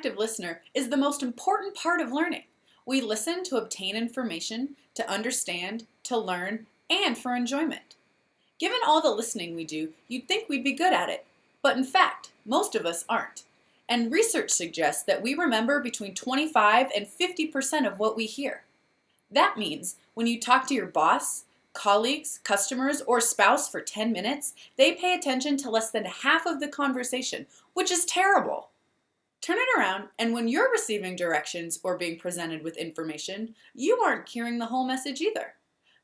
active listener is the most important part of learning. We listen to obtain information, to understand, to learn, and for enjoyment. Given all the listening we do, you'd think we'd be good at it. But in fact, most of us aren't. And research suggests that we remember between 25 and 50% of what we hear. That means when you talk to your boss, colleagues, customers, or spouse for 10 minutes, they pay attention to less than half of the conversation, which is terrible. Turn it around, and when you're receiving directions or being presented with information, you aren't hearing the whole message either.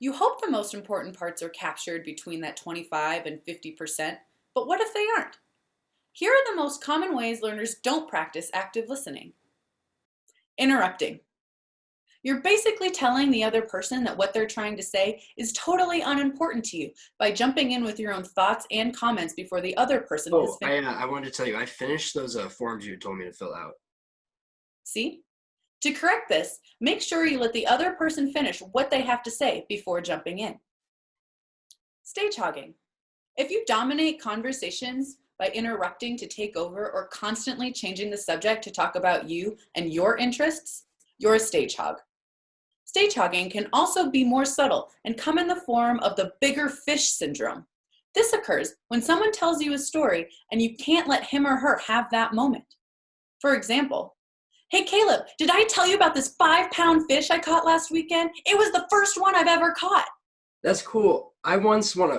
You hope the most important parts are captured between that 25 and 50%, but what if they aren't? Here are the most common ways learners don't practice active listening. Interrupting. You're basically telling the other person that what they're trying to say is totally unimportant to you by jumping in with your own thoughts and comments before the other person has finished. I wanted to tell you, I finished those forms you told me to fill out. See? To correct this, make sure you let the other person finish what they have to say before jumping in. Stage hogging. If you dominate conversations by interrupting to take over or constantly changing the subject to talk about you and your interests, you're a stage hog. Stage hogging can also be more subtle and come in the form of the bigger fish syndrome. This occurs when someone tells you a story and you can't let him or her have that moment. For example, "Hey Caleb, did I tell you about this 5-pound fish I caught last weekend? It was the first one I've ever caught." That's cool. I once won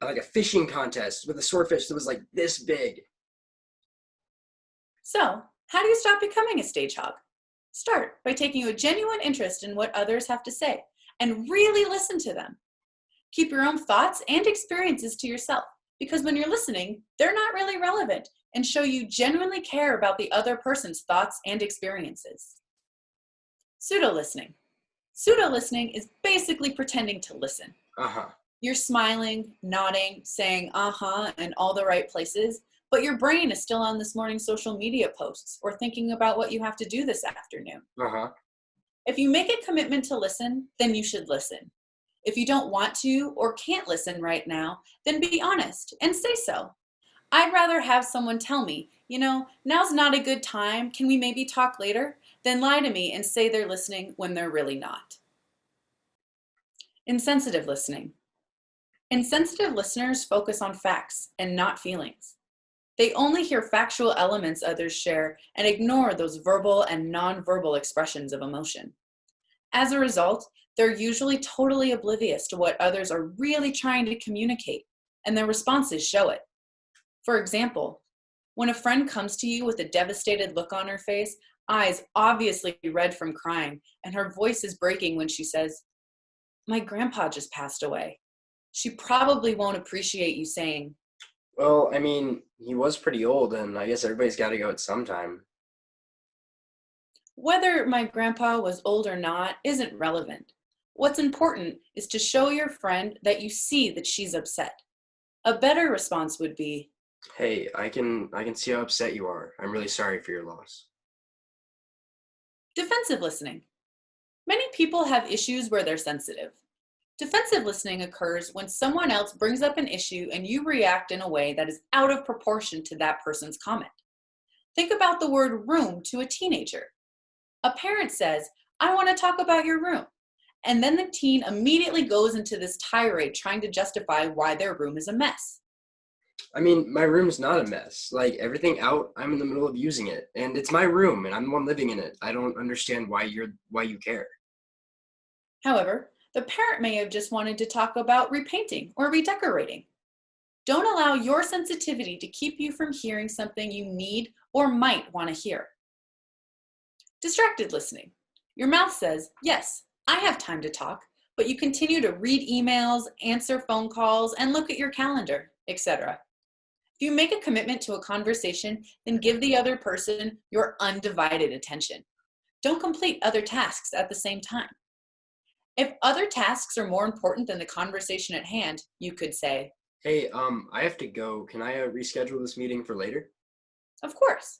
a fishing contest with a swordfish that was like this big. So, how do you stop becoming a stage hog? Start by taking a genuine interest in what others have to say and really listen to them. Keep your own thoughts and experiences to yourself because when you're listening, they're not really relevant and show you genuinely care about the other person's thoughts and experiences. Pseudo listening. Pseudo listening is basically pretending to listen. Uh-huh. You're smiling, nodding, saying uh-huh in all the right places, but your brain is still on this morning's social media posts or thinking about what you have to do this afternoon. Uh-huh. If you make a commitment to listen, then you should listen. If you don't want to or can't listen right now, then be honest and say so. I'd rather have someone tell me, now's not a good time, can we maybe talk later, than lie to me and say they're listening when they're really not. Insensitive listening. Insensitive listeners focus on facts and not feelings. They only hear factual elements others share and ignore those verbal and nonverbal expressions of emotion. As a result, they're usually totally oblivious to what others are really trying to communicate, and their responses show it. For example, when a friend comes to you with a devastated look on her face, eyes obviously red from crying, and her voice is breaking when she says, "My grandpa just passed away," she probably won't appreciate you saying, Well, I mean, he was pretty old, and I guess everybody's got to go at some time. "Whether my grandpa was old or not isn't relevant. What's important is to show your friend that you see that she's upset." A better response would be, Hey, I can see how upset you are. I'm really sorry for your loss. defensive listening. Many people have issues where they're sensitive. Defensive listening occurs when someone else brings up an issue and you react in a way that is out of proportion to that person's comment. Think about the word room to a teenager. A parent says, "I want to talk about your room." And then the teen immediately goes into this tirade trying to justify why their room is a mess. I mean, my room's not a mess. Like, everything out, I'm in the middle of using it, and it's my room, and I'm the one living in it. I don't understand why you care. However, the parent may have just wanted to talk about repainting or redecorating. Don't allow your sensitivity to keep you from hearing something you need or might want to hear. Distracted listening. Your mouth says, "Yes, I have time to talk," but you continue to read emails, answer phone calls, and look at your calendar, etc. If you make a commitment to a conversation, then give the other person your undivided attention. Don't complete other tasks at the same time. If other tasks are more important than the conversation at hand, you could say, Hey, I have to go. Can I reschedule this meeting for later? "Of course."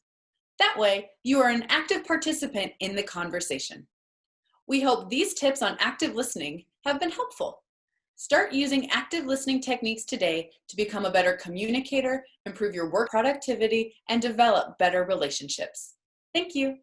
That way, you are an active participant in the conversation. We hope these tips on active listening have been helpful. Start using active listening techniques today to become a better communicator, improve your work productivity, and develop better relationships. Thank you.